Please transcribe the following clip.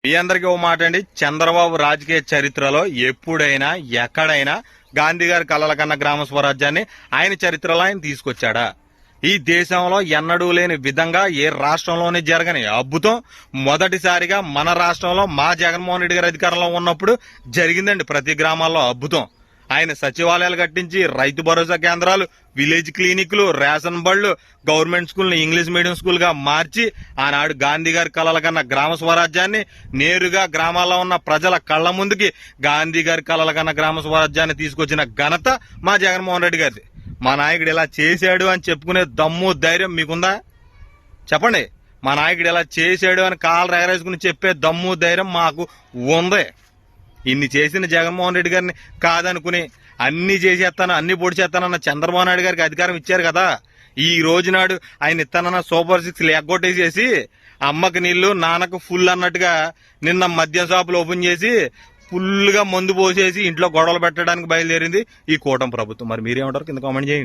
మీ అందరికీ ఓ మాట అండి, చంద్రబాబు రాజకీయ చరిత్రలో ఎప్పుడైనా ఎక్కడైనా గాంధీ గారి కలల కన్నా గ్రామ స్వరాజ్యాన్ని ఆయన చరిత్రలో ఆయన తీసుకొచ్చాడా? ఈ దేశంలో ఎన్నడూ లేని విధంగా ఏ రాష్ట్రంలోనే జరగని అద్భుతం మొదటిసారిగా మన రాష్ట్రంలో మా జగన్మోహన్ రెడ్డి గారి అధికారంలో ఉన్నప్పుడు జరిగిందండి. ప్రతి గ్రామాల్లో అద్భుతం. ఆయన సచివాలయాలు కట్టించి రైతు భరోసా కేంద్రాలు, విలేజ్ క్లినిక్లు, రేషన్ బళ్లు, గవర్నమెంట్ స్కూల్ని ఇంగ్లీష్ మీడియం స్కూల్ గా మార్చి ఆనాడు గాంధీ గారి కలల కన్నా గ్రామ స్వరాజ్యాన్ని నేరుగా గ్రామాల్లో ఉన్న ప్రజల కళ్ల ముందుకి గాంధీ గారి కలల కన్నా గ్రామ స్వరాజ్యాన్ని తీసుకొచ్చిన ఘనత మా జగన్మోహన్ రెడ్డి గారిది. మా నాయకుడు ఇలా చేశాడు అని చెప్పుకునే దమ్ము ధైర్యం మీకుందా? చెప్పండి. మా నాయకుడు ఇలా చేశాడు అని కాళ్ళు ఎగరేసుకుని చెప్పే దమ్ము ధైర్యం మాకు ఉంది. ఇన్ని చేసిన జగన్మోహన్ రెడ్డి గారిని కాదనుకుని అన్ని చేసేస్తాను, అన్ని పొడి చేస్తానన్న చంద్రబాబు నాయుడు గారికి అధికారం ఇచ్చారు కదా. ఈ రోజు నాడు ఆయన ఇస్తానన్న సూపర్ 6 ఎగ్గొట్టేసేసి అమ్మకి నీళ్లు నాన్నకు ఫుల్ అన్నట్టుగా నిన్న మద్యం షాపులు ఓపెన్ చేసి ఫుల్ గా మందు పోసేసి ఇంట్లో గొడవలు పెట్టడానికి బయలుదేరింది ఈ కూటమి ప్రభుత్వం. మరి మీరేమంటారు? కింద కామెంట్ చేయండి.